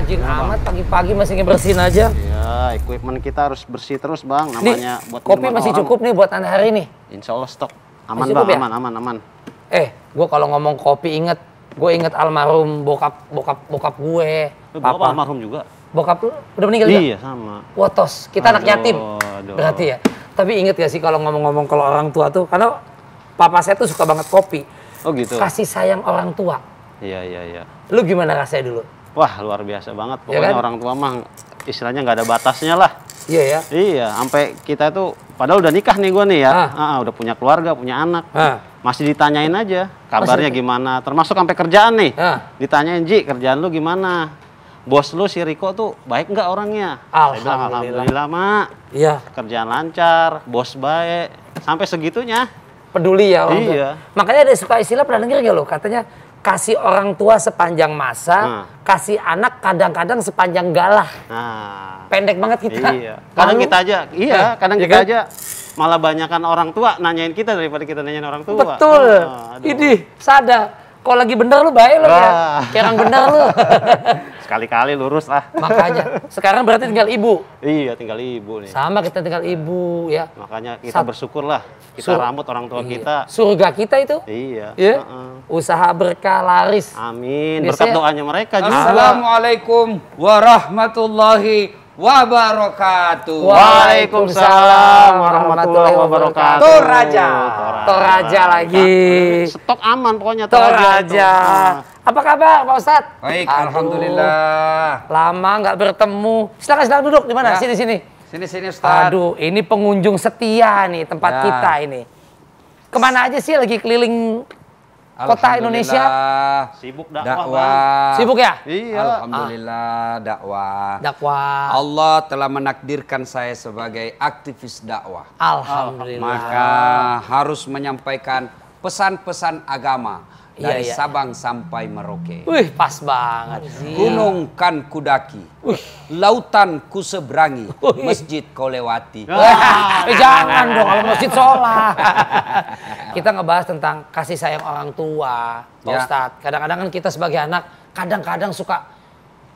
rajin amat pagi-pagi masih ngebersihin aja. Ya, equipment kita harus bersih terus bang. Namanya Nih, buat kopi masih orang. cukup nih buat anda hari ini. Insya Allah stok aman Masih bang, cukup ya? aman. Gue kalau ngomong kopi gue inget almarhum bokap gue. Bapak almarhum juga. Bokap lu udah meninggal juga? Iya sama. Wotos, kita anak yatim. Aduh. Berarti ya. Tapi inget gak sih kalau ngomong-ngomong kalau orang tua tuh, karena papa saya tuh suka banget kopi. Oh gitu. Kasih sayang orang tua. Iya. Lu gimana rasanya dulu? Wah luar biasa banget. Ya Pokoknya kan? orang tua mah istilahnya nggak ada batasnya lah. Iya ya. Iya, sampai kita tuh padahal udah nikah nih gue nih ya, udah punya keluarga, punya anak, masih ditanyain aja kabarnya gimana, termasuk sampai kerjaan nih, ditanyain Ji kerjaan lu gimana, bos lu si Riko tuh baik nggak orangnya? Alhamdulillah mak, iya kerjaan lancar, bos baik, sampai segitunya. Peduli ya orang tua. Iya. Makanya ada suka istilah pernah denger gak lo? Katanya kasih orang tua sepanjang masa, kasih anak kadang-kadang sepanjang galah. Nah, pendek banget kita. Iya. Kadang kita aja, kadang kita aja malah banyakan orang tua nanyain kita daripada kita nanyain orang tua. Betul. Ini sadar. Kalau lagi bener lu baik lu ya. Kayak orang bener lu. Sekali-kali lurus lah. Makanya. Sekarang berarti tinggal ibu. Iya, tinggal ibu nih. Sama kita tinggal ibu ya. Makanya kita bersyukur lah. Kita rambut orang tua kita. Surga kita itu. Iya. Ya? Usaha berkah laris. Amin. Berkat doanya mereka juga. Assalamualaikum warahmatullahi wabarakatuh. Waalaikumsalam warahmatullahi wabarakatuh. Toraja lagi. Stok aman pokoknya Toraja. Apa kabar Pak Ustadz? Baik, alhamdulillah. Lama nggak bertemu. Silakan duduk di mana? Sini. Sini Ustadz. Aduh, ini pengunjung setia nih tempat kita ini. Kemana aja sih lagi keliling kota Indonesia? Sibuk dakwah. Sibuk ya? Iya. Alhamdulillah dakwah. Allah telah menakdirkan saya sebagai aktivis dakwah. Alhamdulillah. Maka harus menyampaikan pesan-pesan agama dari Sabang sampai Merauke. Wih, pas banget sih. Gunung kan kudaki, lautan ku seberangi, masjid kau lewati. Jangan dong kalau masjid sholat. Kita ngebahas tentang kasih sayang orang tua, Pak Ustadz. Kadang-kadang kan kita sebagai anak, kadang-kadang suka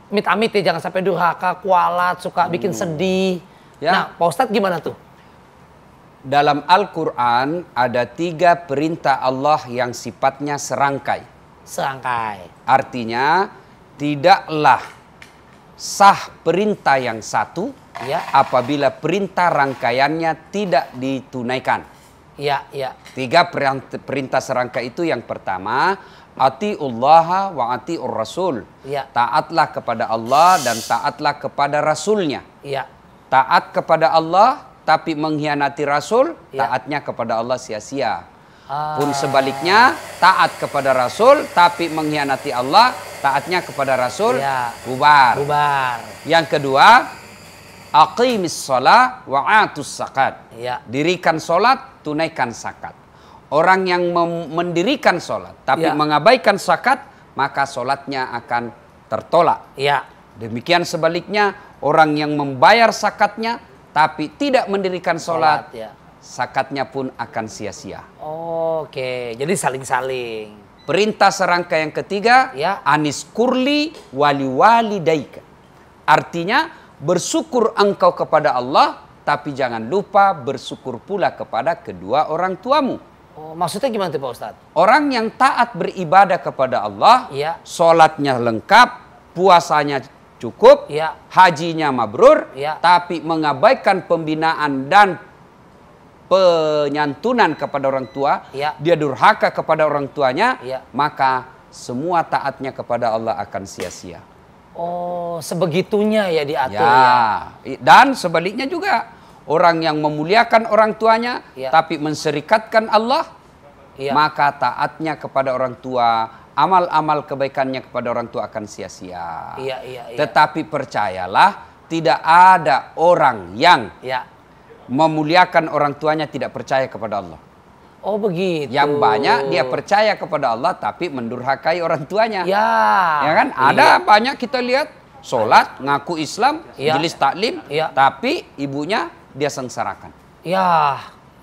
amit-amit ya, jangan sampai durhaka, kualat, suka bikin sedih. Nah, Pak Ustadz gimana tuh? Dalam Al-Quran ada 3 perintah Allah yang sifatnya serangkai. Artinya tidaklah sah perintah yang satu apabila perintah rangkaiannya tidak ditunaikan. 3 perintah serangkai itu yang pertama, atiullaha wa atiur rasul. Taatlah kepada Allah dan taatlah kepada Rasulnya. Taat kepada Allah tapi mengkhianati Rasul, taatnya kepada Allah sia-sia. Pun sebaliknya, taat kepada Rasul, tapi mengkhianati Allah, taatnya kepada Rasul, bubar. Yang kedua, aqimis shalah wa atus zakat. Dirikan sholat, tunaikan zakat. Orang yang mendirikan sholat, tapi mengabaikan zakat, maka sholatnya akan tertolak. Demikian sebaliknya, orang yang membayar zakatnya, tapi tidak mendirikan sholat, zakatnya pun akan sia-sia. Oke, jadi saling-saling. Perintah serangkai yang ketiga, anis kurli wali daika. Artinya bersyukur engkau kepada Allah, tapi jangan lupa bersyukur pula kepada kedua orang tuamu. Maksudnya gimana tuh Pak Ustadz? Orang yang taat beribadah kepada Allah, sholatnya lengkap, puasanya cukup, hajinya mabrur, tapi mengabaikan pembinaan dan penyantunan kepada orang tua, dia durhaka kepada orang tuanya, maka semua taatnya kepada Allah akan sia-sia. Oh, sebegitunya ya diatur Dan sebaliknya juga, orang yang memuliakan orang tuanya, tapi menserikatkan Allah, maka taatnya kepada orang tua, amal-amal kebaikannya kepada orang tua akan sia-sia. Tetapi percayalah, tidak ada orang yang memuliakan orang tuanya tidak percaya kepada Allah. Oh begitu. Yang banyak dia percaya kepada Allah tapi mendurhakai orang tuanya. Ya kan? Ada banyak kita lihat sholat, ngaku Islam, jelis taklim, tapi ibunya dia sengsarakan.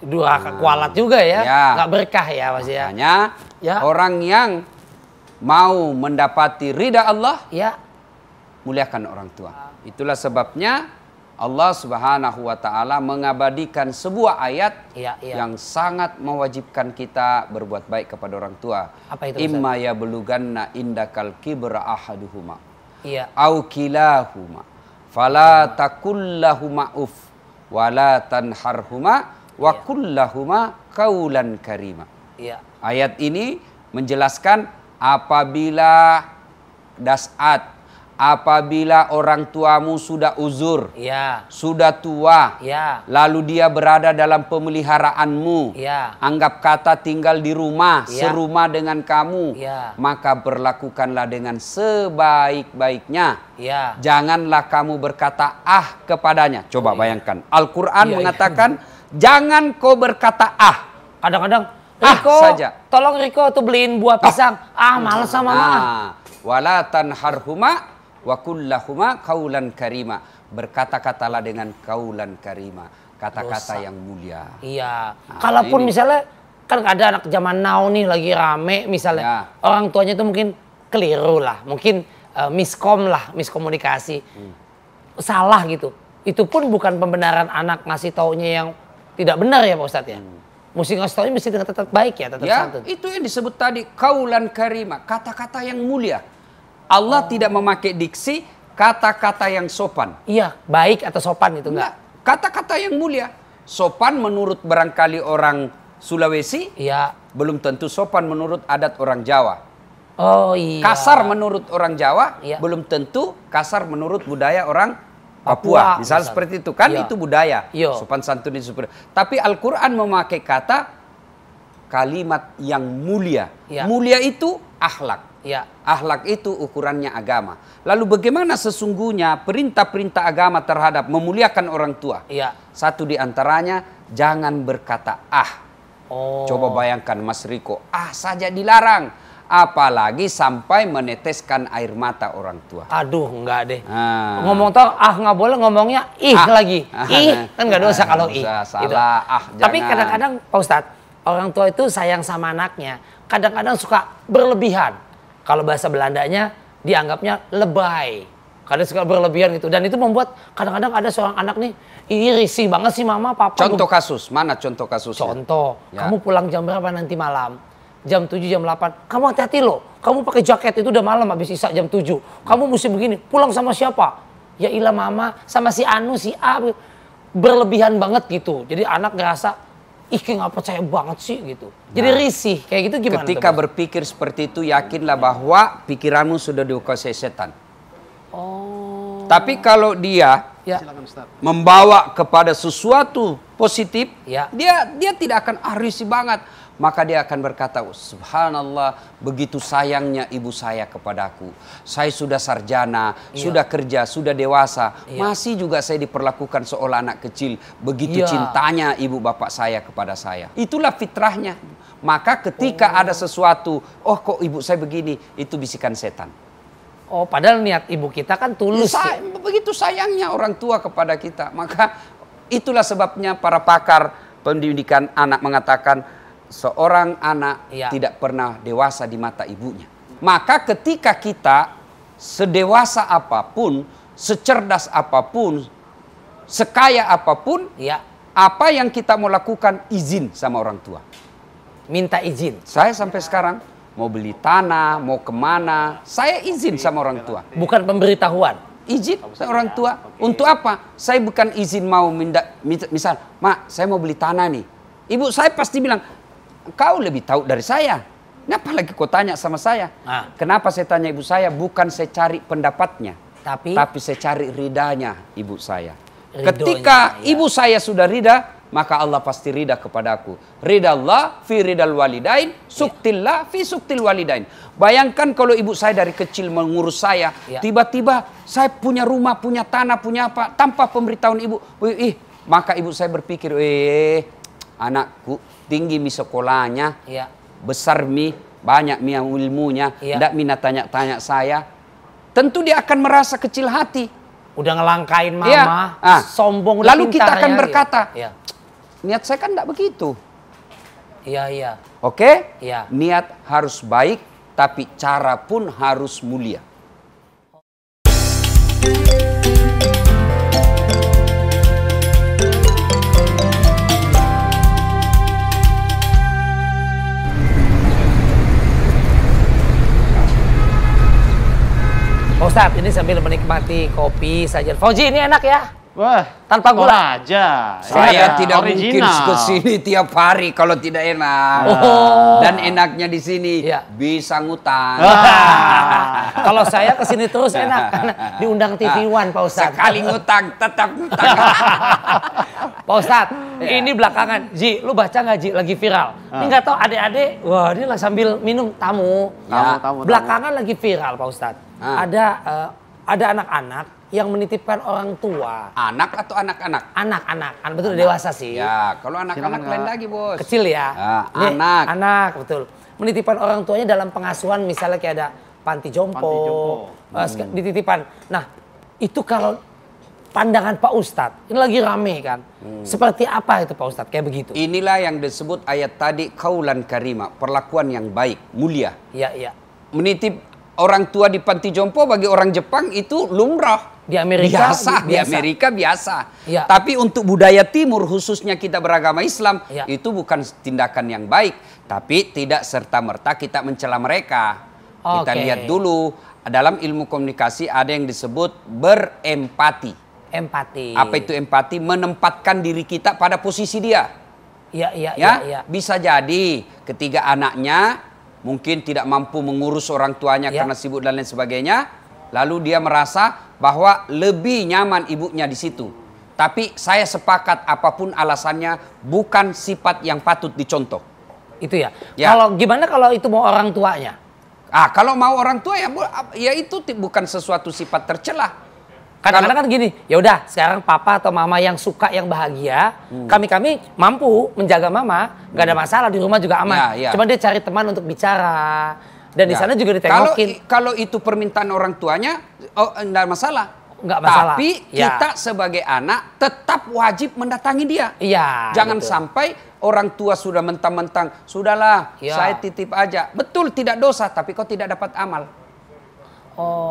Durhaka kualat juga ya. Nggak berkah ya Mas ya. Makanya orang yang mau mendapati ridha Allah, muliakan orang tua. Itulah sebabnya Allah Subhanahu wa taala mengabadikan sebuah ayat yang sangat mewajibkan kita berbuat baik kepada orang tua. Apa itu? Imma yablughanna indakal kibra ahaduhuma au kilahuma fala takullahuma uf wala tanharhuma wa kullahuma qaulan karima. Ayat ini menjelaskan apabila apabila orang tuamu sudah uzur, sudah tua, lalu dia berada dalam pemeliharaanmu, anggap kata tinggal di rumah, serumah dengan kamu, maka berlakukanlah dengan sebaik-baiknya. Janganlah kamu berkata ah kepadanya. Coba bayangkan, Al-Quran mengatakan jangan kau berkata ah. Kadang-kadang Riko, saja. Tolong Riko tuh beliin buah pisang. Males sama mama. Wala tanharhuma wa kullahuma qaulan karima. Berkata-katalah dengan qaulan karima, kata-kata yang mulia. Kalaupun misalnya kan ada anak zaman now nih lagi rame misalnya, orang tuanya itu mungkin keliru lah, mungkin miskomunikasi, salah gitu. Itu pun bukan pembenaran anak ngasih taunya yang tidak benar ya Pak Ustadz ya. Mesti ngasih taunya mesti dengan tetap baik ya, tetap santun. Itu yang disebut tadi qaulan karima, kata-kata yang mulia. Allah tidak memakai diksi kata-kata yang sopan. Baik atau sopan itu enggak? Kata-kata yang mulia. Sopan menurut barangkali orang Sulawesi, belum tentu sopan menurut adat orang Jawa. Kasar menurut orang Jawa, belum tentu kasar menurut budaya orang Papua. Misal seperti itu kan, itu budaya. Sopan santun itu seperti. Tapi Al-Quran memakai kata kalimat yang mulia. Mulia itu akhlak. Akhlak itu ukurannya agama. Lalu bagaimana sesungguhnya perintah-perintah agama terhadap memuliakan orang tua? Satu di antaranya, jangan berkata ah. Coba bayangkan Mas Riko, ah saja dilarang. Apalagi sampai meneteskan air mata orang tua. Aduh, enggak deh. Ngomong tau nggak boleh, ngomongnya lagi. Kan nggak dosa kalau salah, gitu. Tapi kadang-kadang Pak Ustadz, orang tua itu sayang sama anaknya. Kadang-kadang suka berlebihan. Kalau bahasa Belandanya dianggapnya lebay. Kadang suka berlebihan gitu. Dan itu membuat kadang-kadang ada seorang anak nih, risih banget sih mama, papa. Contoh kasus, mana contoh kasusnya? Contoh, kamu pulang jam berapa nanti malam? Jam 7, jam 8. Kamu hati-hati loh. Kamu pakai jaket itu udah malam habis isak jam 7. Kamu mesti begini. Pulang sama siapa? Ya ilah mama sama si Anu, si A. Berlebihan banget gitu. Jadi anak ngerasa, kayak nggak percaya banget sih gitu. Jadi risih. Kayak gitu gimana? Ketika berpikir seperti itu, yakinlah bahwa pikiranmu sudah dikuasai setan. Tapi kalau dia membawa kepada sesuatu positif, dia tidak akan risih banget. Maka dia akan berkata, subhanallah, begitu sayangnya ibu saya kepadaku. Saya sudah sarjana, sudah kerja, sudah dewasa. Masih juga saya diperlakukan seolah anak kecil. Begitu cintanya ibu bapak saya kepada saya. Itulah fitrahnya. Maka ketika ada sesuatu, kok ibu saya begini, itu bisikan setan. Padahal niat ibu kita kan tulus. Begitu sayangnya orang tua kepada kita. Maka itulah sebabnya para pakar pendidikan anak mengatakan, seorang anak tidak pernah dewasa di mata ibunya. Maka ketika kita sedewasa apapun, secerdas apapun, sekaya apapun, apa yang kita mau lakukan izin sama orang tua. Minta izin. Saya sampai sekarang mau beli tanah, mau kemana, saya izin sama orang tua. Bukan pemberitahuan. Izin sama orang tua. Untuk apa? Saya bukan izin mau misal, Mak, saya mau beli tanah nih. Ibu saya pasti bilang, kau lebih tahu dari saya. Kenapa lagi kau tanya sama saya? Kenapa saya tanya ibu saya? Bukan saya cari pendapatnya. Tapi saya cari ridanya ibu saya. Ketika ibu saya sudah rida, maka Allah pasti rida kepadaku. Ridallah fi ridal walidain, suktillah fi suktil walidain. Bayangkan kalau ibu saya dari kecil mengurus saya, tiba-tiba saya punya rumah, punya tanah, punya apa, tanpa pemberitahuan ibu. Maka ibu saya berpikir, anakku tinggi mi sekolahnya, besar mi, banyak mi ilmunya, tidak minat tanya-tanya saya. Tentu dia akan merasa kecil hati. Udah ngelangkain mama, sombong. Lalu kita akan berkata, niat saya kan tidak begitu. Oke? Niat harus baik, tapi cara pun harus mulia. Ustadz, ini sambil menikmati kopi saja. Fauzi, ini enak ya? Wah, tanpa gula aja. Saya tidak original. mungkin ke sini tiap hari kalau tidak enak. Dan enaknya di sini bisa ngutang. Kalau saya ke sini terus enak karena diundang TV One, Pak Ustadz. Sekali ngutang tetap ngutang. Pak Ustadz, ini belakangan, Ji, lu baca nggak Ji? Lagi viral. Ini nggak tahu adik-adik, wah ini lah sambil minum tamu. Belakangan lagi viral, Pak Ustadz. Ada anak-anak yang menitipkan orang tua. Anak atau anak-anak? Anak-anak, betul dewasa sih. Ya, kalau anak-anak lain lagi, Bos. Kecil ya. Anak. Anak, betul. Menitipkan orang tuanya dalam pengasuhan, misalnya kayak ada panti jompo. Dititipkan. Nah, itu kalau pandangan Pak Ustadz, ini lagi rame kan. Seperti apa itu Pak Ustadz, kayak begitu? Inilah yang disebut ayat tadi, kaulan karima, perlakuan yang baik, mulia. Iya, iya. Menitip orang tua di panti jompo bagi orang Jepang itu lumrah. Di Amerika biasa. Di Amerika biasa. Ya. Tapi untuk budaya timur khususnya kita beragama Islam itu bukan tindakan yang baik. Tapi tidak serta-merta kita mencela mereka. Kita lihat dulu dalam ilmu komunikasi ada yang disebut berempati. Empati. Apa itu empati? Menempatkan diri kita pada posisi dia. Iya. Bisa jadi ketiga anaknya mungkin tidak mampu mengurus orang tuanya karena sibuk dan lain sebagainya. Lalu dia merasa bahwa lebih nyaman ibunya di situ. Tapi saya sepakat apapun alasannya bukan sifat yang patut dicontoh. Itu ya. Kalau gimana kalau itu mau orang tuanya? Kalau mau orang tua ya itu bukan sesuatu sifat tercela. Kadang-kadang kan gini, ya udah sekarang papa atau mama yang suka yang bahagia, kami mampu menjaga mama, nggak ada masalah di rumah juga aman. Cuma dia cari teman untuk bicara. Dan di sana juga ditengokin. Kalau itu permintaan orang tuanya, enggak masalah. Enggak masalah. Tapi kita sebagai anak tetap wajib mendatangi dia. Iya. Jangan sampai orang tua sudah mentang-mentang, sudahlah saya titip aja. Betul tidak dosa, tapi kau tidak dapat amal.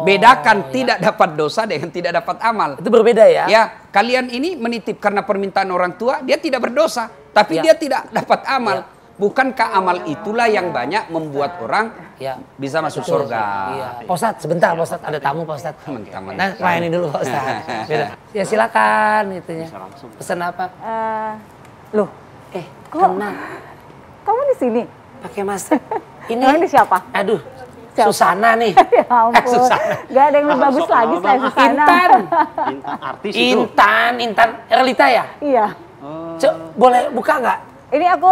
Bedakan tidak dapat dosa dengan tidak dapat amal. Itu berbeda ya? Ya, kalian ini menitip karena permintaan orang tua, dia tidak berdosa. Tapi dia tidak dapat amal. Bukankah amal itulah yang banyak membuat orang bisa masuk surga? Pak Ustadz, sebentar Pak Ustadz, ada tamu Pak Ustadz. Nah, layani dulu Pak Ustadz. Ya silakan itunya. Pesan apa? Loh, kenal. Kamu di sini? Pakai masker. Ini siapa? Aduh, Susana nih. Ya ampun. Gak ada yang lebih bagus lagi selain Susana. Intan artis itu. Intan Erlita ya? Iya. Boleh buka nggak? Ini aku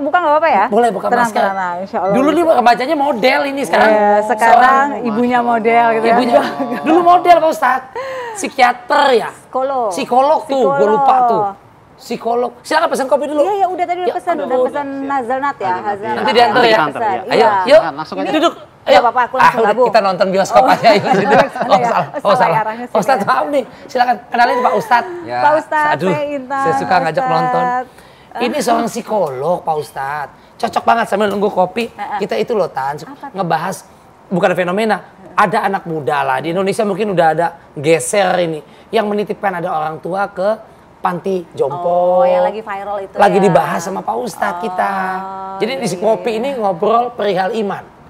buka nggak apa-apa ya? Boleh buka masker. Insya Allah. Dulu nih remajanya model ini sekarang. Sekarang ibunya model gitu ya. Dulu model Pak Ustadz. Psikiater ya? Psikolog tuh, gue lupa tuh. Psikolog. Silakan pesan kopi dulu. Iya, udah tadi udah pesan Hazelnut ya. Nanti diantar ya. Ayo, yuk langsung aja duduk. Ayo Bapak, aku langsung gabung. Kita nonton bioskop aja. Salah. Ustadz maaf nih, silakan kenalin Pak Ustadz. Pak Ustadz, saya Intan. Saya suka ngajak nonton. Ini seorang psikolog Pak Ustadz. Cocok banget sambil nunggu kopi. Kita itu loh Tan, ngebahas bukan fenomena. Ada anak muda lah di Indonesia mungkin udah ada geser ini yang menitipkan ada orang tua ke panti jompo. Yang lagi viral itu. Lagi dibahas sama Pak Ustadz kita. Jadi di kopi ini ngobrol perihal iman.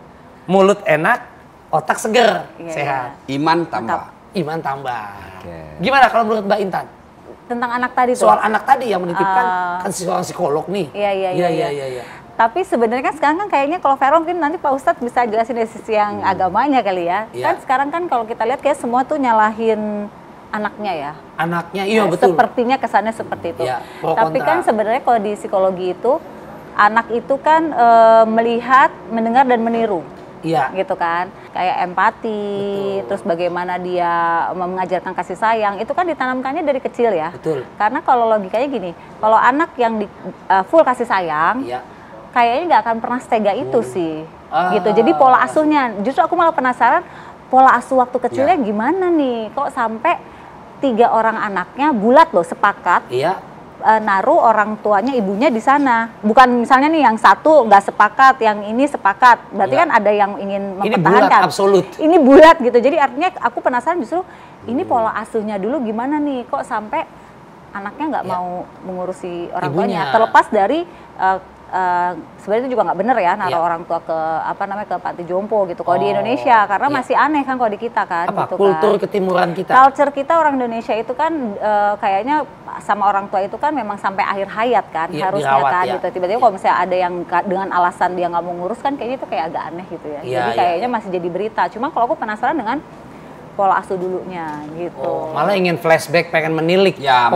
Mulut enak, otak seger, sehat. Iman tambah. Iman tambah. Gimana kalau menurut Mbak Intan? Tentang anak tadi tuh. Soal anak tadi yang menitipkan kan seorang psikolog nih. Iya. Tapi sebenarnya kan sekarang kan kayaknya kalau viral mungkin nanti Pak Ustadz bisa jelasin dari sisi yang agamanya kali ya. Kan sekarang kan kalau kita lihat kayak semua tuh nyalahin anaknya ya. Anaknya, iya betul. Sepertinya kesannya seperti itu. Ya, tapi kan sebenarnya kalau di psikologi itu anak itu kan melihat, mendengar dan meniru. Iya. Gitu kan. Kayak empati, terus bagaimana dia mengajarkan kasih sayang, itu kan ditanamkannya dari kecil ya. Betul. Karena kalau logikanya gini, kalau anak yang full kasih sayang, kayaknya nggak akan pernah setega itu sih. Gitu. Jadi pola asuhnya, justru aku malah penasaran pola asuh waktu kecilnya gimana nih? Kok sampai 3 orang anaknya bulat loh sepakat naruh orang tuanya ibunya di sana. Bukan misalnya nih yang satu nggak sepakat, yang ini sepakat. Berarti kan ada yang ingin mempertahankan. Ini bulat absolut. Ini bulat gitu. Jadi artinya aku penasaran justru ini pola asuhnya dulu gimana nih? Kok sampai anaknya nggak mau mengurusi orang tuanya? Terlepas dari sebenarnya itu juga nggak bener ya naruh orang tua ke ke panti jompo gitu kalau di Indonesia karena masih aneh kan kalau di kita kan gitu kultur kan. ketimuran kita, culture kita orang Indonesia itu kan kayaknya sama orang tua itu kan memang sampai akhir hayat kan harusnya dirawat, kan gitu. Tiba-tiba kalau misalnya ada yang dengan alasan dia nggak mau ngurus kan kayaknya itu kayak agak aneh gitu ya. Jadi kayaknya masih jadi berita. Cuma kalau aku penasaran dengan pola asuh dulunya gitu. Malah ingin flashback, pengen menilik. Ya,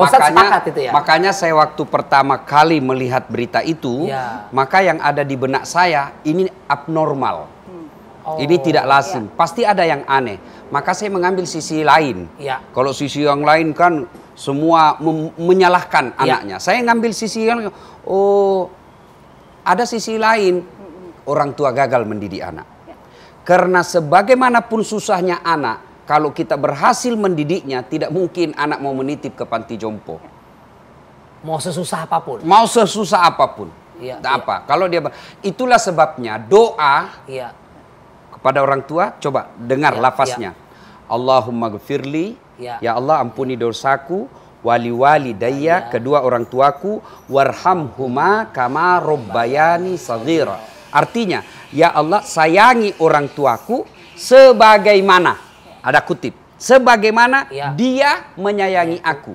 makanya saya waktu pertama kali melihat berita itu, maka yang ada di benak saya ini abnormal. Ini tidak lazim. Pasti ada yang aneh. Maka saya mengambil sisi lain. Kalau sisi yang lain kan semua menyalahkan anaknya. Saya ngambil sisi yang ada sisi lain, orang tua gagal mendidik anak. Karena sebagaimanapun susahnya anak, kalau kita berhasil mendidiknya, tidak mungkin anak mau menitip ke panti jompo. Mau sesusah apapun. Mau sesusah apapun. Apa? Kalau dia itulah sebabnya doa kepada orang tua, coba dengar lafaznya. Allahumma gfirli, ya Allah ampuni dosaku, wali walidayya, kedua orang tuaku, warhamhuma kama robbayani saghira. Artinya, ya Allah sayangi orang tuaku sebagaimana, ada kutip, sebagaimana dia menyayangi aku.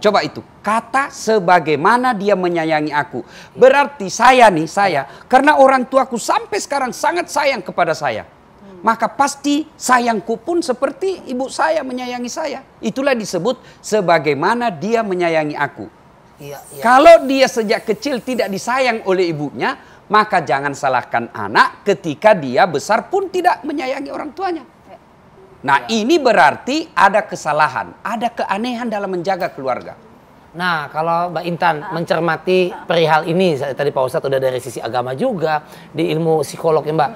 Coba itu, kata sebagaimana dia menyayangi aku. Berarti saya, karena orang tuaku sampai sekarang sangat sayang kepada saya. Maka pasti sayangku pun seperti ibu saya menyayangi saya. Itulah disebut sebagaimana dia menyayangi aku. Kalau dia sejak kecil tidak disayang oleh ibunya, maka jangan salahkan anak ketika dia besar pun tidak menyayangi orang tuanya. Nah, ini berarti ada kesalahan, ada keanehan dalam menjaga keluarga. Nah, kalau Mbak Intan mencermati perihal ini, tadi Pak Ustadz udah dari sisi agama juga, di ilmu psikolog ya Mbak,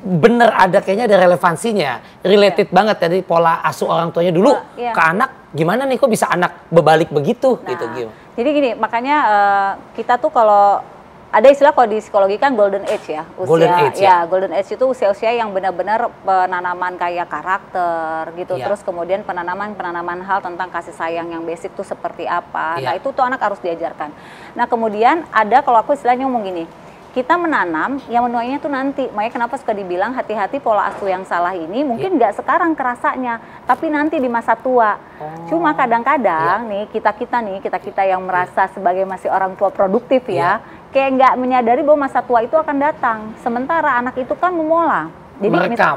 bener ada kayaknya ada relevansinya, related banget tadi pola asuh orang tuanya dulu ke anak, gimana nih kok bisa anak berbalik begitu gitu gimana? Jadi gini, makanya kita tuh kalau ada istilah kalau di psikologi kan golden age ya, usia golden age, golden age itu usia-usia yang benar-benar penanaman kayak karakter gitu, terus kemudian penanaman hal tentang kasih sayang yang basic tuh seperti apa. Nah, itu tuh anak harus diajarkan. Nah, kemudian ada kalau aku istilahnya ngomong gini, kita menanam yang menuainya tuh nanti. Makanya kenapa suka dibilang hati-hati pola asuh yang salah ini mungkin nggak sekarang kerasanya, tapi nanti di masa tua. Cuma kadang-kadang nih kita yang merasa sebagai masih orang tua produktif kayak nggak menyadari bahwa masa tua itu akan datang. Sementara anak itu kan memola. Jadi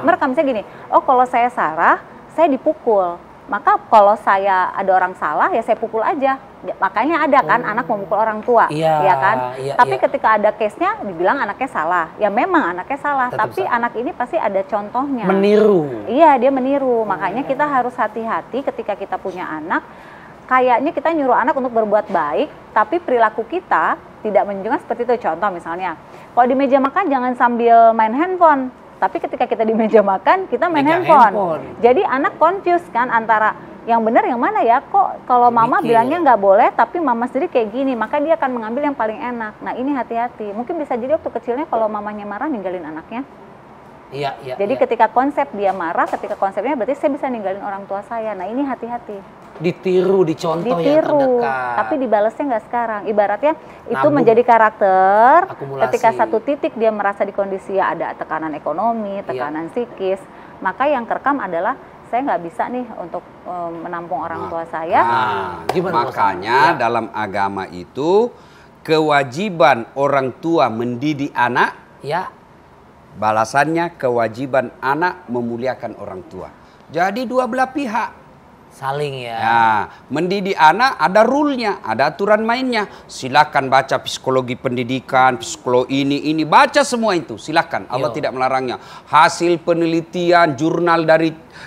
merekam misalnya gini, oh kalau saya salah, saya dipukul. Maka kalau saya ada orang salah ya saya pukul aja. Makanya ada kan anak memukul orang tua, ya kan? Tapi ketika ada case-nya dibilang anaknya salah. Ya memang anaknya salah, tapi anak ini pasti ada contohnya. Meniru. Iya, dia meniru. Makanya kita harus hati-hati ketika kita punya anak. Kayaknya kita nyuruh anak untuk berbuat baik, tapi perilaku kita tidak menunjukkan seperti itu. Contoh misalnya, kalau di meja makan jangan sambil main handphone. Tapi ketika kita di meja makan, kita main handphone. Jadi anak confused kan antara yang benar yang mana ya? Kok kalau mama bilangnya nggak boleh, tapi mama sendiri kayak gini, maka dia akan mengambil yang paling enak. Nah ini hati-hati. Mungkin bisa jadi waktu kecilnya kalau mamanya marah ninggalin anaknya. Jadi ketika konsep dia marah, ketika konsepnya berarti saya bisa ninggalin orang tua saya. Nah ini hati-hati. Ditiru, dicontoh yang terdekat. Tapi dibalasnya nggak sekarang. Ibaratnya itu menjadi karakter. Akumulasi. Ketika satu titik dia merasa di kondisi ada tekanan ekonomi, tekanan psikis, maka yang kerekam adalah saya nggak bisa nih untuk menampung orang tua saya. Makanya dalam agama itu kewajiban orang tua mendidik anak. Balasannya kewajiban anak memuliakan orang tua. Jadi dua belah pihak. Saling Mendidik anak ada rule-nya, ada aturan mainnya. Silakan baca psikologi pendidikan, psikologi ini baca semua itu. Silakan, Allah tidak melarangnya. Hasil penelitian jurnal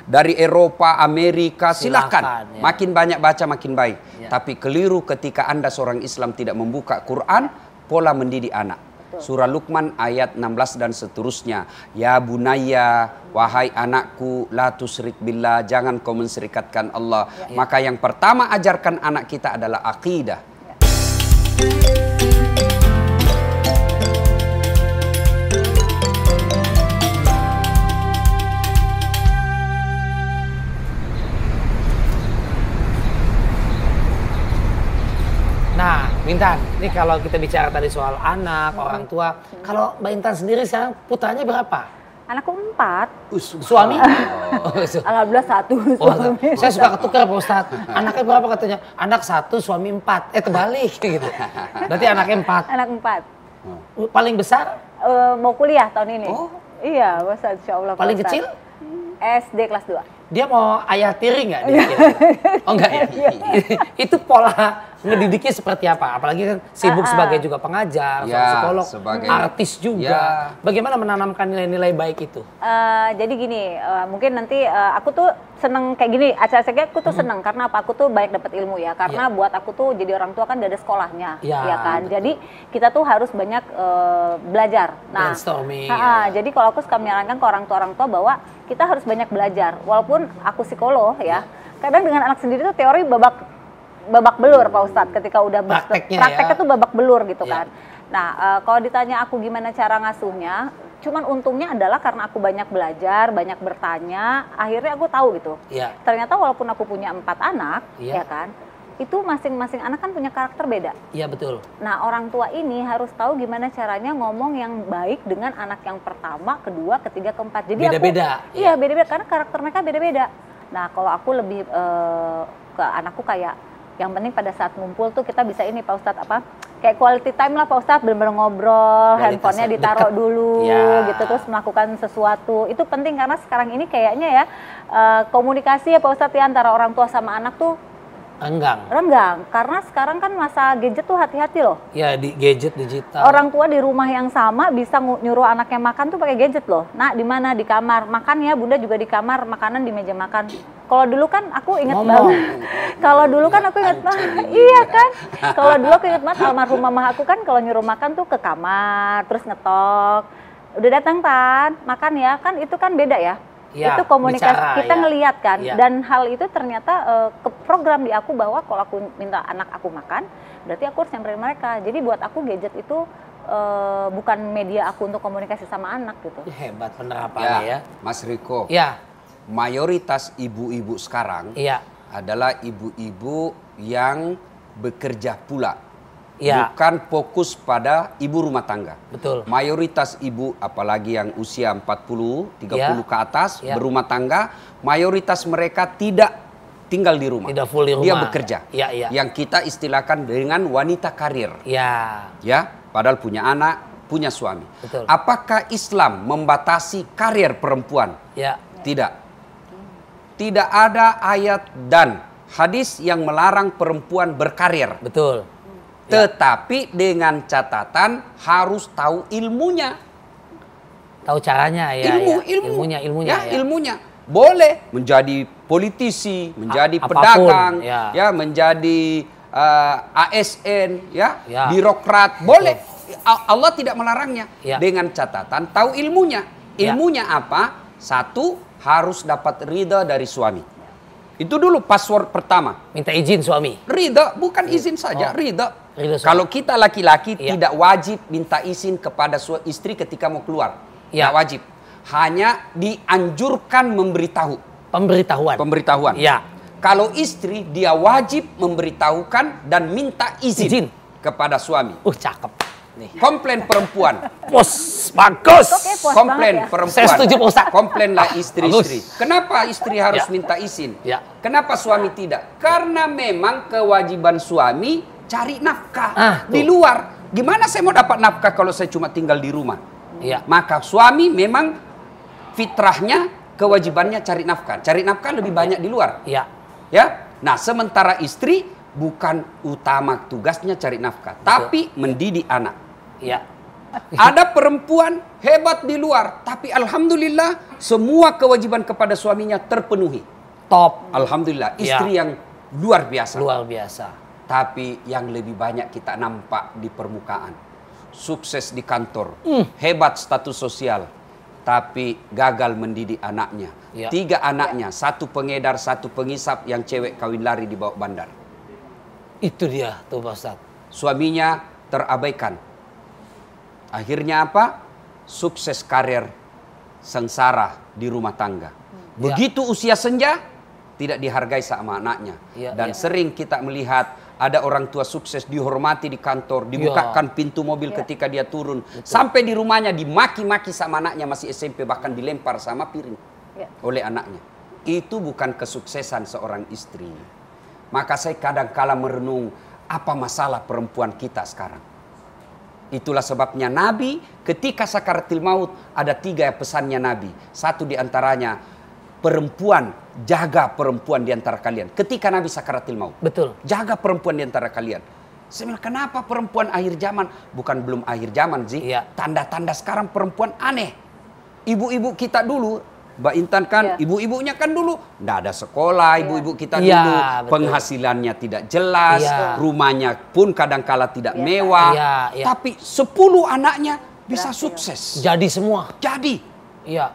dari Eropa, Amerika, silakan. Makin banyak baca makin baik. Tapi keliru ketika Anda seorang Islam tidak membuka Quran, pola mendidik anak. Surah Luqman ayat 16 dan seterusnya. Ya bunayya, wahai anakku, la tusyrik billah, jangan kau menserikatkan Allah. Maka yang pertama ajarkan anak kita adalah akidah. Nah, Intan, Ini kalau kita bicara tadi soal anak, orang tua, kalau Mbak Intan sendiri sekarang putranya berapa? Anakku 4. Suami? Alhamdulillah 1. Saya suka ketukar Pak Ustadz. Anaknya berapa katanya? Anak 1, suami 4. Terbalik gitu. Berarti anaknya 4. Anak 4. Paling besar? Mau kuliah tahun ini. Oh. Iya, Ustadz, insya Allah. Paling kecil? SD kelas 2. Dia mau ayah tiri nggak? Oh enggak ya? Itu pola ngedidiknya seperti apa? Apalagi kan sibuk sebagai juga pengajar, psikolog, artis juga. Bagaimana menanamkan nilai-nilai baik itu? Jadi gini, mungkin nanti aku tuh seneng kayak gini, acara-acara aku tuh seneng karena apa? Aku tuh banyak dapat ilmu ya. Karena buat aku tuh jadi orang tua kan gak ada sekolahnya, ya kan. Betul. Jadi kita tuh harus banyak belajar. Nah, brainstorming. Jadi kalau aku suka menyarankan ke orang tua bahwa kita harus banyak belajar. Walaupun aku psikolog ya, kadang dengan anak sendiri tuh teori babak belur Pak Ustadz. Ketika udah prakteknya tuh babak belur gitu kan. Nah, kalau ditanya aku gimana cara ngasuhnya, cuman untungnya adalah karena aku banyak belajar, banyak bertanya, akhirnya aku tahu gitu. Ternyata walaupun aku punya 4 anak, ya kan, itu masing-masing anak kan punya karakter beda. Iya betul. Nah, orang tua ini harus tahu gimana caranya ngomong yang baik dengan anak yang pertama, kedua, ketiga, keempat. Jadi beda-beda. Iya, beda-beda karena karakter mereka beda-beda. Nah, kalau aku lebih ke anakku kayak yang penting pada saat ngumpul tuh kita bisa ini Pak Ustadz apa? Kayak quality time lah Pak Ustadz, bener-bener ngobrol, handphonenya ditaruh dulu gitu, terus melakukan sesuatu. Itu penting karena sekarang ini kayaknya ya komunikasi ya Pak Ustadz ya antara orang tua sama anak tuh renggang, karena sekarang kan masa gadget tuh hati-hati loh. Ya, di gadget digital. Orang tua di rumah yang sama bisa nyuruh anaknya makan tuh pakai gadget loh. Nah, di mana? Di kamar. Makan ya, Bunda juga di kamar, makanan di meja makan. Kalau dulu kan aku inget banget. Kalau dulu kan aku inget banget. Iya kan? Kalau dulu aku inget banget almarhum mama aku kan kalau nyuruh makan tuh ke kamar, terus ngetok. Udah datang Tan, makan ya. Kan itu kan beda ya. Ya, itu komunikasi bicara, kita ngelihat kan dan hal itu ternyata ke program di aku bahwa kalau aku minta anak aku makan berarti aku harus nyamperin mereka. Jadi buat aku gadget itu bukan media aku untuk komunikasi sama anak gitu. Hebat penerapannya ya. Mas Riko. Ya. Mayoritas ibu-ibu sekarang adalah ibu-ibu yang bekerja pula. Bukan fokus pada ibu rumah tangga. Betul. Mayoritas ibu, apalagi yang usia 40, 30 ke atas, berumah tangga, mayoritas mereka tidak tinggal di rumah. Tidak full di rumah. Dia bekerja. Yang kita istilahkan dengan wanita karir. Padahal punya anak, punya suami. Betul. Apakah Islam membatasi karir perempuan? Tidak. Tidak ada ayat dan hadis yang melarang perempuan berkarir. Betul. Tetapi dengan catatan harus tahu ilmunya. Tahu caranya ya. Ilmunya. Boleh menjadi politisi, menjadi pedagang, menjadi ASN, birokrat, boleh. Allah tidak melarangnya. Dengan catatan tahu ilmunya. Ilmunya apa? 1, harus dapat ridha dari suami. Itu dulu password pertama. Minta izin suami. Ridha, bukan izin saja, ridha. Kalau kita laki-laki tidak wajib minta izin kepada istri ketika mau keluar. Tidak wajib. Hanya dianjurkan memberitahu. Pemberitahuan. Kalau istri dia wajib memberitahukan dan minta izin kepada suami. Cakep. Nih. Komplain perempuan. Bagus. Komplain perempuan. Saya setuju Pak Ustaz. Komplainlah istri-istri. Kenapa istri harus minta izin? Kenapa suami tidak? Karena memang kewajiban suami cari nafkah di luar. Gimana saya mau dapat nafkah kalau saya cuma tinggal di rumah? Maka suami memang fitrahnya kewajibannya cari nafkah. Cari nafkah lebih banyak di luar. Nah, sementara istri bukan utama tugasnya cari nafkah, tapi mendidik anak. Ada perempuan hebat di luar, tapi alhamdulillah semua kewajiban kepada suaminya terpenuhi. Top. Alhamdulillah, istri yang luar biasa. Luar biasa. Tapi yang lebih banyak kita nampak di permukaan. Sukses di kantor, hebat status sosial, tapi gagal mendidik anaknya. 3 anaknya, 1 pengedar, 1 pengisap, yang cewek kawin lari di bawah bandar. Itu dia tuh Pak Ustadz. Suaminya terabaikan. Akhirnya apa? Sukses karir, sengsara di rumah tangga. Begitu usia senja, tidak dihargai sama anaknya. Dan sering kita melihat ada orang tua sukses dihormati di kantor, dibukakan pintu mobil ketika dia turun. Sampai di rumahnya dimaki-maki sama anaknya masih SMP, bahkan dilempar sama piring oleh anaknya. Itu bukan kesuksesan seorang istri. Maka saya kadang-kala merenung, apa masalah perempuan kita sekarang? Itulah sebabnya Nabi ketika sakaratil maut ada 3 pesannya Nabi. Satu diantaranya, perempuan, jaga perempuan di antara kalian. Ketika Nabi sakaratil maut. Betul. Jaga perempuan di antara kalian. Saya bilang, kenapa perempuan akhir zaman? Bukan belum akhir zaman sih. Tanda-tanda sekarang perempuan aneh. Ibu-ibu kita dulu, Mbak Intan kan, ibu-ibunya kan dulu nggak ada sekolah, ibu-ibu kita dulu penghasilannya tidak jelas, rumahnya pun kadang-kala tidak mewah, tapi 10 anaknya bisa sukses. Jadi semua. Jadi.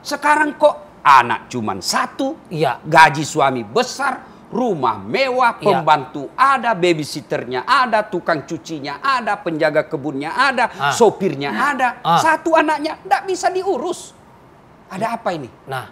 Sekarang kok anak cuman 1, gaji suami besar, rumah mewah, pembantu ada, babysitternya ada, tukang cucinya ada, penjaga kebunnya ada, sopirnya ada. 1 anaknya nggak bisa diurus. Ada apa ini? Nah,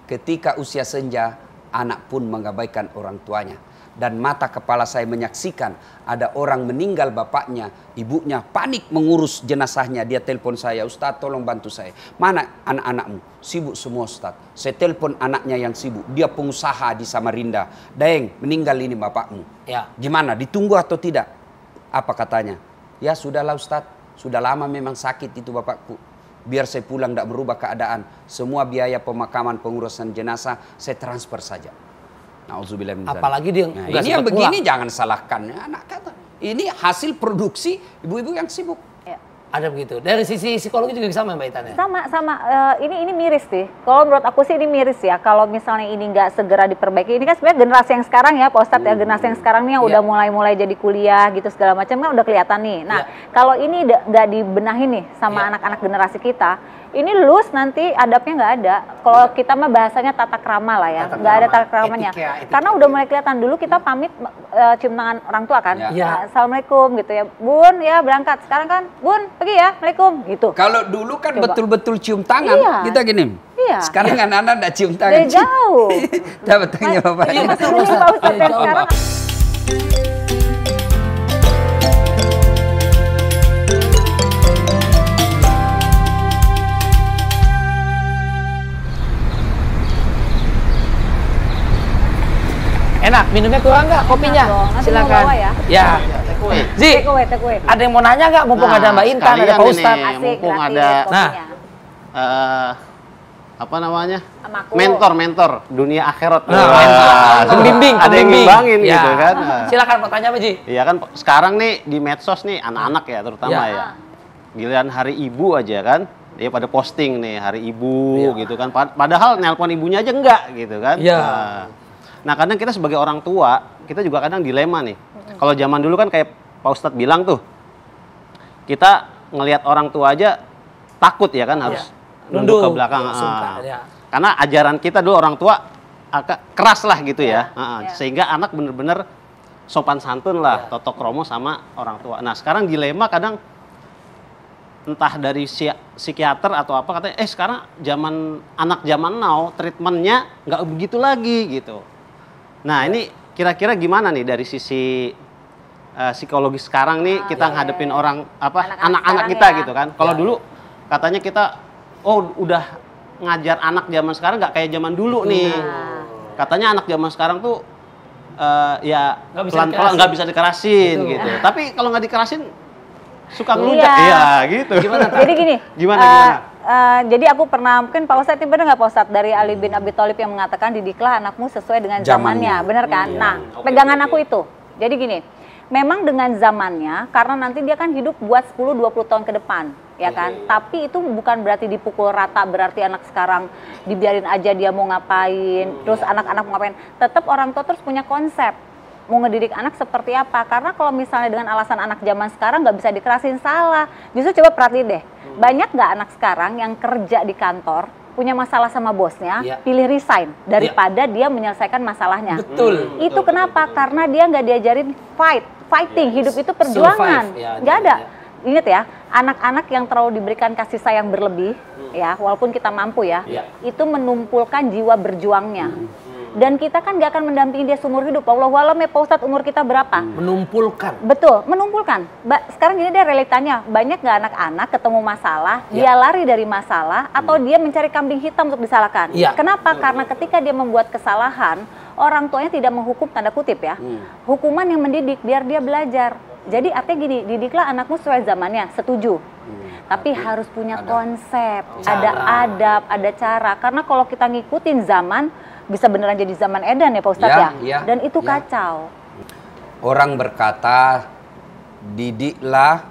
ketika usia senja, anak pun mengabaikan orang tuanya. Dan mata kepala saya menyaksikan ada orang meninggal bapaknya, ibunya panik mengurus jenazahnya. Dia telepon saya, Ustadz tolong bantu saya. Mana anak-anakmu? Sibuk semua Ustadz. Saya telepon anaknya yang sibuk, dia pengusaha di Samarinda. Daeng, meninggal ini bapakmu. Gimana, ditunggu atau tidak? Apa katanya? Ya sudahlah Ustadz, sudah lama memang sakit itu bapakku. Biar saya pulang tidak berubah keadaan. Semua biaya pemakaman, pengurusan jenazah saya transfer saja. Apalagi dia ini yang begini jangan salahkan anak kata. Ini hasil produksi ibu-ibu yang sibuk. Ada begitu. Dari sisi psikologi juga sama Mbak Intan ya? Sama. Ini miris sih. Kalau menurut aku sih ini miris ya. Kalau misalnya ini nggak segera diperbaiki. Ini kan sebenarnya generasi yang sekarang ya Pak Ustadz ya. Generasi yang sekarang nih yang udah mulai jadi kuliah gitu segala macam kan udah kelihatan nih. Nah kalau ini nggak dibenahi nih sama anak-anak generasi kita. Ini lulus nanti adabnya nggak ada. Kalau kita mah bahasanya tata krama lah ya, nggak ada tata kramanya. Karena udah mulai kelihatan dulu kita pamit cium tangan orang tua kan. Assalamualaikum gitu ya, Bun ya berangkat. Sekarang kan Bun pergi ya, Assalamualaikum gitu. Kalau dulu kan betul-betul cium tangan, kita gini. Sekarang anak-anak nggak cium tangan. Dari jauh. Dapat tanya Bapak. Sekarang enak, minumnya kurang nggak kopinya? Silakan. Ya. Zi, ada yang mau nanya nggak? Mumpung ada Mbak Intan, ada Pak Ustadz. Mumpung ada, apa namanya? Mentor dunia akhirat. Pembimbing, ada yang ngimbangin gitu kan. Silakan mau tanya Pak Ji. Iya kan, sekarang nih di medsos nih anak-anak ya terutama ya. Giliran hari ibu aja kan, dia pada posting nih hari ibu gitu kan. Padahal nelpon ibunya aja enggak gitu kan. Nah kadang kita sebagai orang tua, kita juga kadang dilema nih. Kalau zaman dulu kan kayak Pak Ustadz bilang tuh, kita ngelihat orang tua aja takut ya kan, harus nunduk ke belakang. Karena ajaran kita dulu orang tua agak keras lah gitu ya. Sehingga anak bener-bener sopan santun lah, totok kromo sama orang tua. Nah sekarang dilema kadang, entah dari psikiater atau apa, katanya sekarang anak zaman now treatmentnya nggak begitu lagi gitu. Nah ini kira-kira gimana nih dari sisi psikologi sekarang nih kita ngadepin orang anak-anak kita gitu kan? Kalau dulu katanya kita udah ngajar anak zaman sekarang nggak kayak zaman dulu nih. Katanya anak zaman sekarang tuh pelan-pelan nggak bisa dikerasin gitu. Tapi kalau nggak dikerasin suka ngelunjak. Iya gitu. Jadi gini. Gimana? Jadi aku pernah, mungkin Pak Ustadz, benar nggak Pak Ustadz, dari Ali bin Abi Thalib yang mengatakan didiklah anakmu sesuai dengan zamannya, benar kan? Nah, pegangan aku itu. Jadi gini, memang dengan zamannya, karena nanti dia kan hidup buat 10-20 tahun ke depan, ya kan? Tapi itu bukan berarti dipukul rata, berarti anak sekarang dibiarin aja dia mau ngapain, terus anak-anak mau ngapain. Tetap orang tua terus punya konsep. Mau ngedidik anak seperti apa, karena kalau misalnya dengan alasan anak zaman sekarang nggak bisa dikerasin, salah. Justru coba perhatiin deh, banyak nggak anak sekarang yang kerja di kantor, punya masalah sama bosnya, pilih resign daripada dia menyelesaikan masalahnya. Betul. Itu kenapa? Karena dia nggak diajarin fighting, hidup itu perjuangan. Nggak ada. Ingat ya, anak-anak yang terlalu diberikan kasih sayang berlebih, ya walaupun kita mampu ya, itu menumpulkan jiwa berjuangnya. Dan kita kan gak akan mendampingi dia seumur hidup. Wallahualam ya Pak Ustadz, umur kita berapa? Menumpulkan. Betul, menumpulkan. Sekarang gini dia realitanya, banyak gak anak-anak ketemu masalah, dia lari dari masalah, atau dia mencari kambing hitam untuk disalahkan. Kenapa? Karena ketika dia membuat kesalahan, orang tuanya tidak menghukum, tanda kutip ya. Hukuman yang mendidik, biar dia belajar. Jadi artinya gini, didiklah anakmu sesuai zamannya, setuju. Tapi harus punya konsep, ada adab, ada cara. Karena kalau kita ngikutin zaman, bisa beneran jadi zaman edan ya Pak Ustadz ya. Dan itu kacau. Orang berkata, didiklah,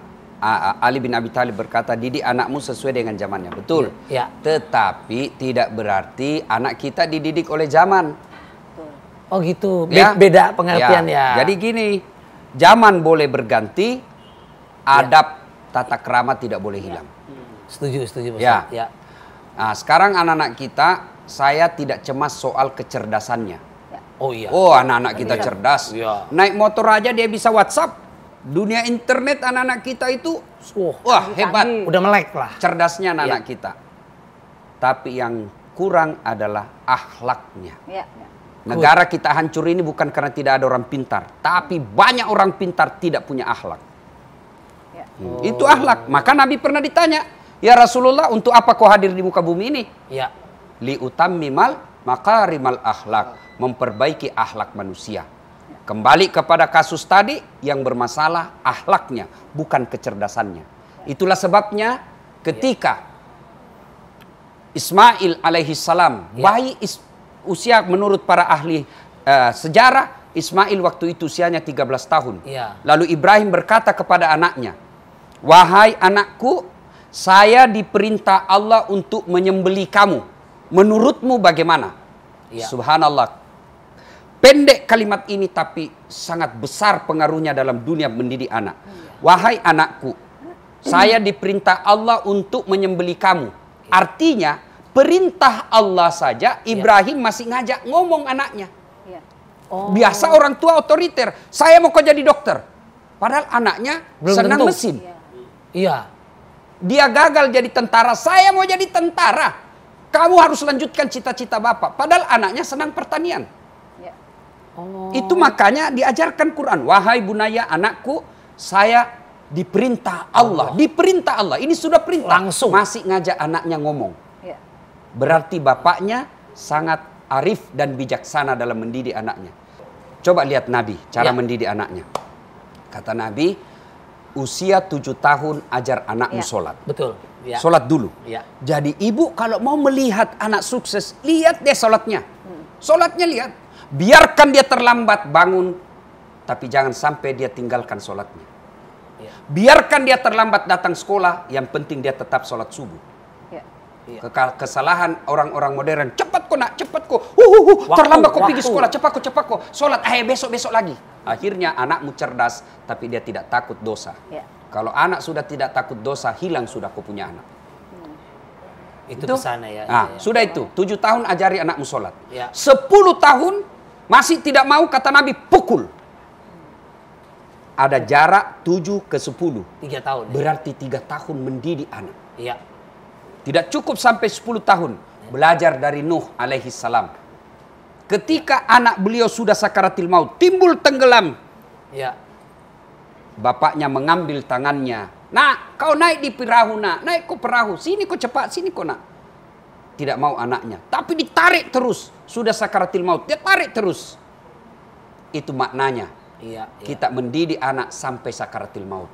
Ali bin Abi Thalib berkata, didik anakmu sesuai dengan zamannya. Betul. Tetapi tidak berarti anak kita dididik oleh zaman. Oh gitu, beda pengertian ya. Jadi gini, zaman boleh berganti, adab tata krama tidak boleh hilang. Setuju Pak Ya. Ustadz. Nah, sekarang anak-anak kita, saya tidak cemas soal kecerdasannya. Oh iya. Oh, anak-anak kita cerdas. Naik motor aja dia bisa WhatsApp. Dunia internet anak-anak kita itu, wah hebat. Udah melek lah. Cerdasnya anak-anak kita. Tapi yang kurang adalah akhlaknya. Negara kita hancur ini bukan karena tidak ada orang pintar, tapi banyak orang pintar tidak punya akhlak. Itu akhlak. Maka Nabi pernah ditanya, ya Rasulullah, untuk apa kau hadir di muka bumi ini? Li utammimal makarimal akhlak, memperbaiki akhlak manusia. Kembali kepada kasus tadi, yang bermasalah akhlaknya, bukan kecerdasannya. Itulah sebabnya ketika Ismail alaihi salam, bayi usia menurut para ahli sejarah, Ismail waktu itu usianya 13 tahun. Lalu Ibrahim berkata kepada anaknya, wahai anakku, saya diperintah Allah untuk menyembelih kamu. Menurutmu bagaimana? Subhanallah. Pendek kalimat ini tapi sangat besar pengaruhnya dalam dunia mendidik anak. Wahai anakku, saya diperintah Allah untuk menyembelih kamu. Artinya perintah Allah saja Ibrahim masih ngajak ngomong anaknya. Biasa orang tua otoriter, saya mau kau jadi dokter. Padahal anaknya senang mesin. Dia gagal jadi tentara, saya mau jadi tentara. Kamu harus lanjutkan cita-cita bapak. Padahal anaknya senang pertanian. Itu makanya diajarkan Quran. Wahai bunaya, anakku, saya diperintah Allah. Diperintah Allah. Ini sudah perintah. Langsung. Masih ngajak anaknya ngomong. Berarti bapaknya sangat arif dan bijaksana dalam mendidik anaknya. Coba lihat Nabi, cara mendidik anaknya. Kata Nabi, usia 7 tahun ajar anakmu sholat. Betul. Sholat dulu. Jadi ibu kalau mau melihat anak sukses, lihat deh sholatnya. Sholatnya lihat. Biarkan dia terlambat bangun, tapi jangan sampai dia tinggalkan sholatnya. Biarkan dia terlambat datang sekolah, yang penting dia tetap sholat subuh. Kesalahan orang-orang modern, cepat kok nak, cepat kok. Terlambat kok pergi sekolah, cepat kok. Sholat, besok lagi. Akhirnya anakmu cerdas, tapi dia tidak takut dosa. Kalau anak sudah tidak takut dosa, hilang sudah kau punya anak. Itu pesannya ya. Sudah itu, 7 tahun ajari anakmu sholat. 10 tahun masih tidak mau, kata Nabi, pukul. Ada jarak 7 ke 10. 3 tahun. Berarti 3 tahun mendidik anak. Tidak cukup sampai 10 tahun. Belajar dari Nuh alaihi salam. Ketika anak beliau sudah sakaratil maut, timbul tenggelam. Bapaknya mengambil tangannya. Nak, kau naik di perahu nak. Naik ke perahu. Sini kau cepat, sini kau nak. Tidak mau anaknya. Tapi ditarik terus. Sudah sakaratil maut, dia tarik terus. Itu maknanya. Kita mendidik anak sampai sakaratil maut.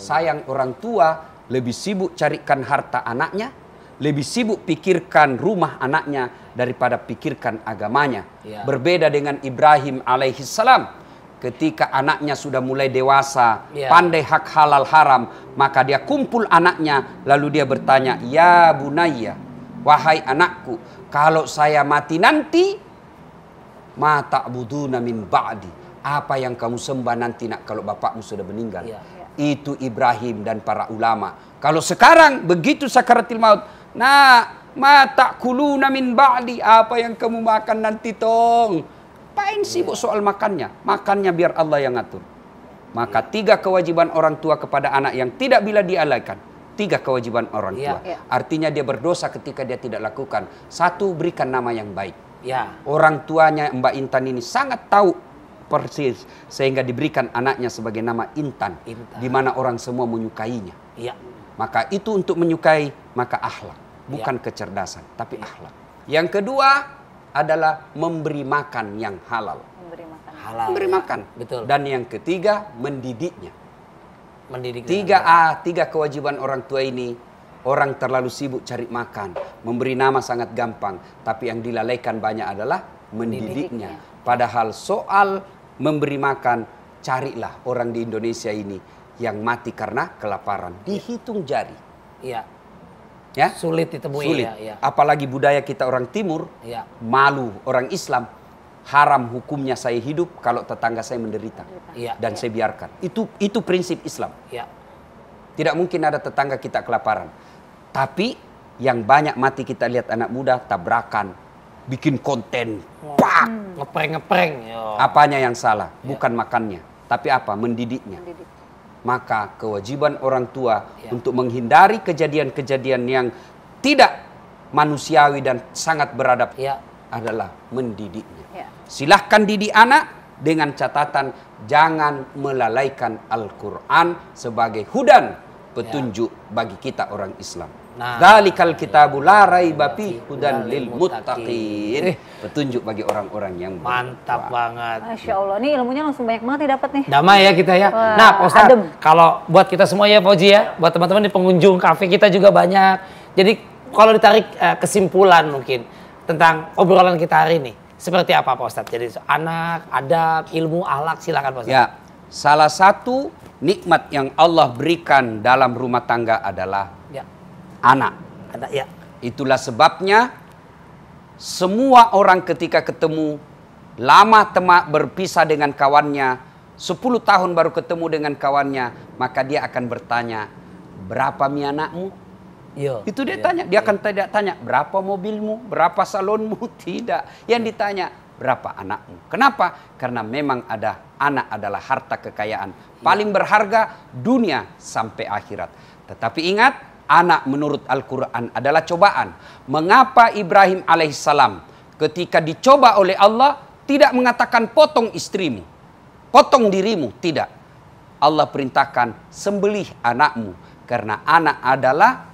Sayang orang tua lebih sibuk carikan harta anaknya, lebih sibuk pikirkan rumah anaknya daripada pikirkan agamanya. Berbeda dengan Ibrahim alaihissalam. Ketika anaknya sudah mulai dewasa, pandai hak halal haram, maka dia kumpul anaknya, lalu dia bertanya, ya bunayya, wahai anakku, kalau saya mati nanti, ma ta'buduna min ba'di, apa yang kamu sembah nanti nak kalau bapakmu sudah meninggal. Itu Ibrahim dan para ulama. Kalau sekarang begitu sakaratil maut, nah ma ta'kuluna min ba'di, apa yang kamu makan nanti tong. Pain sibuk soal makannya. Makannya biar Allah yang ngatur. Maka 3 kewajiban orang tua kepada anak yang tidak bila dialaikan. 3 kewajiban orang tua. Artinya dia berdosa ketika dia tidak lakukan. 1, berikan nama yang baik. Ya. Orang tuanya Mbak Intan ini sangat tahu persis sehingga diberikan anaknya sebagai nama Intan. Di mana orang semua menyukainya. Ya. Maka itu untuk menyukai, maka akhlak. Bukan kecerdasan, tapi akhlak. Yang kedua adalah memberi makan yang halal. Halal. Memberi makan. Betul. Dan yang ketiga, mendidiknya. Mendidik. Tiga kewajiban orang tua ini. Orang terlalu sibuk cari makan. Memberi nama sangat gampang. Tapi yang dilalaikan banyak adalah mendidiknya. Padahal soal memberi makan, carilah orang di Indonesia ini yang mati karena kelaparan. Dihitung jari. Iya. Ya? Sulit ditemui. Sulit. Ya. Apalagi budaya kita orang timur. Ya. Malu orang Islam. Haram hukumnya saya hidup kalau tetangga saya menderita. Ya. Dan saya biarkan. Itu prinsip Islam. Ya. Tidak mungkin ada tetangga kita kelaparan. Tapi yang banyak mati kita lihat anak muda tabrakan, bikin konten, pak, ngepreng. Apanya yang salah? Bukan makannya, tapi apa? Mendidiknya. Maka kewajiban orang tua untuk menghindari kejadian-kejadian yang tidak manusiawi dan sangat beradab adalah mendidiknya. Silahkan didik anak dengan catatan jangan melalaikan Al-Quran sebagai hudan, petunjuk bagi kita orang Islam. Dzalikal kitabu la raiba fihi hudan lil muttaqin. Petunjuk bagi orang-orang yang mantap banget. Masya Allah, ini ilmunya langsung banyak banget didapat nih. Damai ya kita ya. Wah, nah, Pak Ustadz, kalau buat kita semua ya Fauzi ya, buat teman-teman di pengunjung kafe kita juga banyak. Jadi kalau ditarik kesimpulan mungkin tentang obrolan kita hari ini, seperti apa Pak Ustadz? Jadi anak, adab, ilmu, akhlak, silakan Pak Ustadz. Ya, salah satu nikmat yang Allah berikan dalam rumah tangga adalah anak. Ya. Itulah sebabnya semua orang ketika ketemu lama berpisah dengan kawannya, 10 tahun baru ketemu dengan kawannya, maka dia akan bertanya, berapa mi anakmu? Itu dia tanya. Dia akan tidak tanya berapa mobilmu, berapa salonmu, tidak. Yang ditanya berapa anakmu. Kenapa? Karena memang anak adalah harta kekayaan paling berharga dunia sampai akhirat. Tetapi ingat, anak menurut Al-Quran adalah cobaan. Mengapa Ibrahim alaihissalam ketika dicoba oleh Allah tidak mengatakan potong istrimu, potong dirimu? Tidak. Allah perintahkan sembelih anakmu karena anak adalah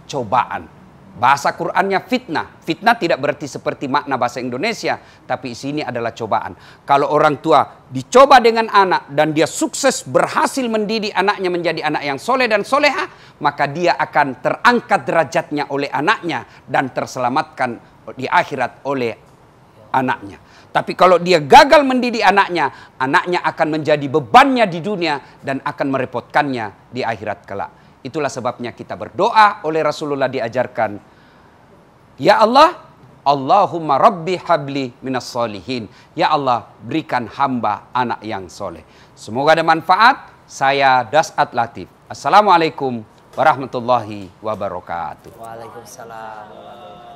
cobaan. Bahasa Qur'annya fitnah. Fitnah tidak berarti seperti makna bahasa Indonesia, tapi sini adalah cobaan. Kalau orang tua dicoba dengan anak dan dia sukses berhasil mendidik anaknya menjadi anak yang soleh dan soleha, maka dia akan terangkat derajatnya oleh anaknya dan terselamatkan di akhirat oleh anaknya. Tapi kalau dia gagal mendidik anaknya, anaknya akan menjadi bebannya di dunia dan akan merepotkannya di akhirat kelak. Itulah sebabnya kita berdoa oleh Rasulullah diajarkan. Ya Allah, Allahumma rabbi habli minas solihin. Ya Allah, berikan hamba anak yang soleh. Semoga ada manfaat. Saya Das'at Latif. Assalamualaikum warahmatullahi wabarakatuh. Waalaikumsalam.